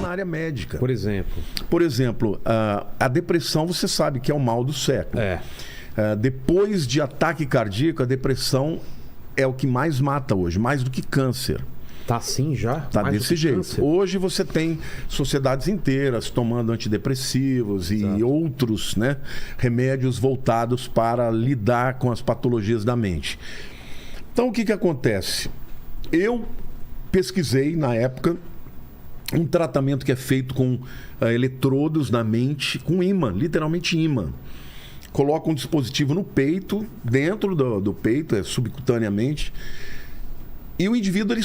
na área médica. Por exemplo? Por exemplo, a depressão você sabe que é o mal do século. Depois de ataque cardíaco, a depressão é o que mais mata hoje, mais do que câncer. Tá assim já? Tá desse jeito. Câncer. Hoje você tem sociedades inteiras tomando antidepressivos e outros, né, remédios voltados para lidar com as patologias da mente. Então o que acontece? Eu pesquisei na época um tratamento que é feito com eletrodos na mente, com ímã, literalmente ímã. Coloca um dispositivo no peito, dentro do peito, subcutaneamente, e o indivíduo ele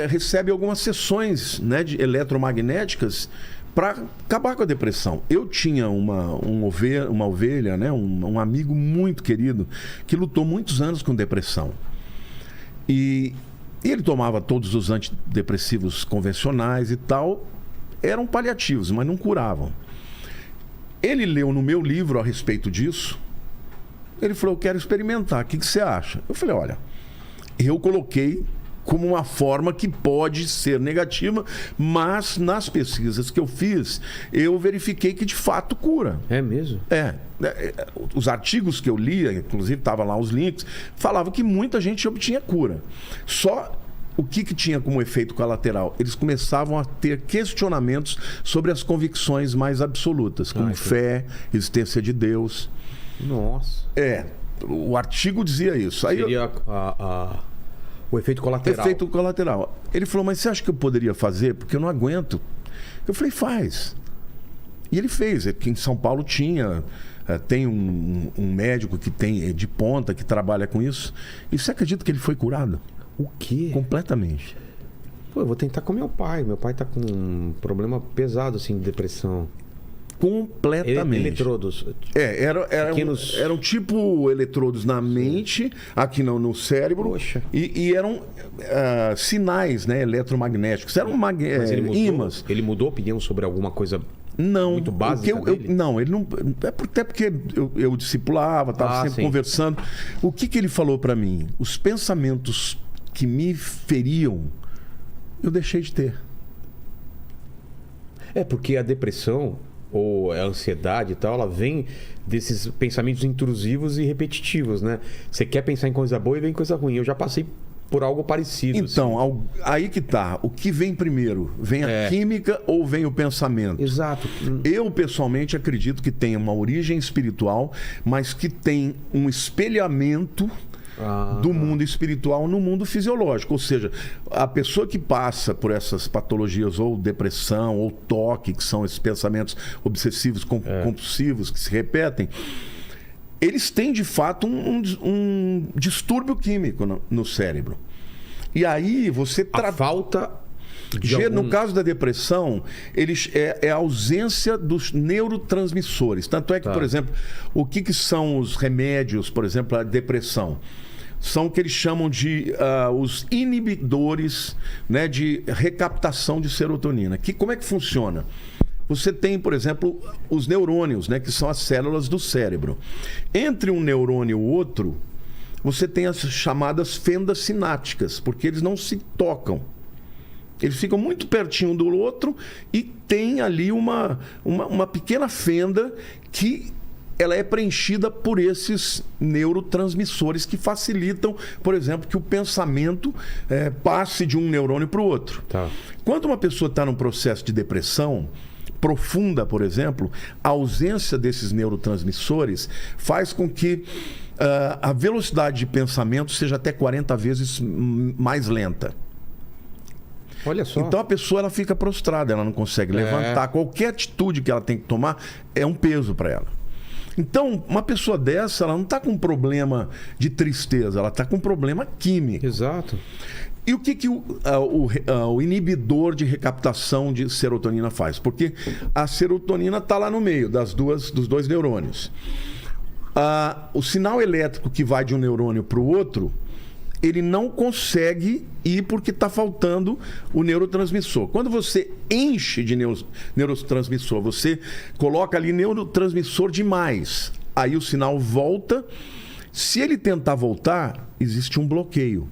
recebe algumas sessões, né, eletromagnéticas para acabar com a depressão. Eu tinha uma ovelha, né, um amigo muito querido que lutou muitos anos com depressão. E ele tomava todos os antidepressivos convencionais e tal, eram paliativos, mas não curavam. Ele leu no meu livro a respeito disso. Ele falou, eu quero experimentar, o que você acha? Eu falei, olha, eu coloquei como uma forma que pode ser negativa, mas nas pesquisas que eu fiz, eu verifiquei que de fato cura. É mesmo? Os artigos que eu lia, inclusive estavam lá os links, falavam que muita gente obtinha cura. Só o que tinha como efeito colateral? Eles começavam a ter questionamentos sobre as convicções mais absolutas, como fé, existência de Deus. Nossa. O artigo dizia isso. Aí seria o efeito colateral. Efeito colateral. Ele falou, mas você acha que eu poderia fazer? Porque eu não aguento. Eu falei, faz. E ele fez. Aqui em São Paulo tem um médico que tem de ponta, que trabalha com isso. E você acredita que ele foi curado? O quê? Completamente. Pô, eu vou tentar com meu pai. Meu pai tá com um problema pesado, assim, de depressão. Completamente. Eletrodos. Eram tipo eletrodos na mente, aqui no cérebro. Poxa. E eram sinais, né, eletromagnéticos. Eram ímãs. Ele mudou a opinião sobre alguma coisa muito básica dele? Não, ele não... Até porque eu discipulava, estava sempre conversando. O que ele falou para mim? Os pensamentos que me feriam, eu deixei de ter. Porque a depressão ou a ansiedade e tal, ela vem desses pensamentos intrusivos e repetitivos, né? Você quer pensar em coisa boa e vem coisa ruim. Eu já passei por algo parecido. Então, aí que tá. O que vem primeiro? Vem a química ou vem o pensamento? Exato. Eu, pessoalmente, acredito que tem uma origem espiritual, mas que tem um espelhamento do mundo espiritual no mundo fisiológico. Ou seja, a pessoa que passa por essas patologias, ou depressão, ou toque, que são esses pensamentos obsessivos, compulsivos, que se repetem, eles têm, de fato, um distúrbio químico no cérebro. E aí você... A falta... No caso da depressão, é a ausência dos neurotransmissores. Tanto é que, por exemplo, o que são os remédios, por exemplo, a depressão? São o que eles chamam de os inibidores, né, de recaptação de serotonina. Como é que funciona? Você tem, por exemplo, os neurônios, né, que são as células do cérebro. Entre um neurônio e o outro, você tem as chamadas fendas sinápticas, porque eles não se tocam. Eles ficam muito pertinho do outro e tem ali uma pequena fenda que ela é preenchida por esses neurotransmissores que facilitam, por exemplo, que o pensamento passe de um neurônio para o outro. Quando uma pessoa está num processo de depressão profunda, por exemplo, a ausência desses neurotransmissores faz com que a velocidade de pensamento seja até 40 vezes mais lenta. Olha só. Então a pessoa ela fica prostrada, ela não consegue levantar. Qualquer atitude que ela tem que tomar é um peso para ela. Então, uma pessoa dessa, ela não está com um problema de tristeza, ela está com um problema químico. Exato. E o que o inibidor de recaptação de serotonina faz? Porque a serotonina está lá no meio dos dois neurônios. O sinal elétrico que vai de um neurônio para o outro, ele não consegue ir porque está faltando o neurotransmissor. Quando você enche de neurotransmissor, você coloca ali neurotransmissor demais. Aí o sinal volta. Se ele tentar voltar, existe um bloqueio.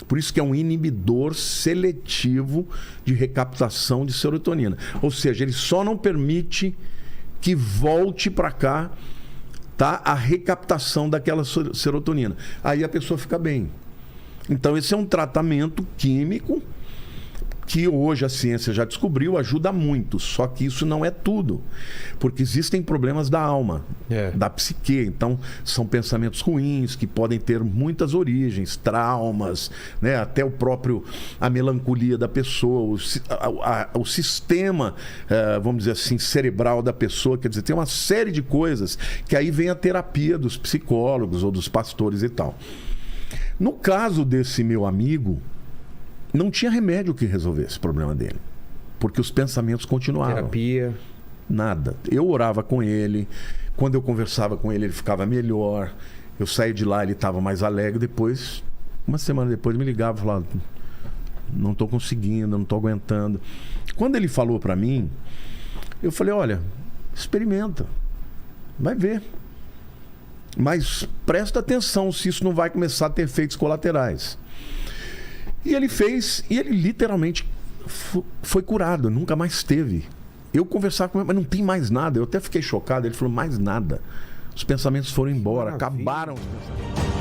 Por isso que é um inibidor seletivo de recaptação de serotonina. Ou seja, ele só não permite que volte para cá, tá, a recaptação daquela serotonina. Aí a pessoa fica bem. Então esse é um tratamento químico que hoje a ciência já descobriu, ajuda muito. Só que isso não é tudo. Porque existem problemas da alma, da psique. Então, são pensamentos ruins que podem ter muitas origens, traumas, né? Até a melancolia da pessoa, o sistema, vamos dizer assim, cerebral da pessoa. Quer dizer, tem uma série de coisas que aí vem a terapia dos psicólogos ou dos pastores e tal. No caso desse meu amigo, não tinha remédio que resolvesse o problema dele. Porque os pensamentos continuavam. Terapia. Nada. Eu orava com ele. Quando eu conversava com ele, ele ficava melhor. Eu saí de lá, ele estava mais alegre. Depois, uma semana depois, ele me ligava e falava: não estou conseguindo, não estou aguentando. Quando ele falou para mim, eu falei: olha, experimenta. Vai ver. Mas presta atenção se isso não vai começar a ter efeitos colaterais. E ele fez, e ele literalmente foi curado, nunca mais teve. Eu conversava com ele, mas não tem mais nada. Eu até fiquei chocado. Ele falou: mais nada. Os pensamentos foram embora, acabaram os pensamentos.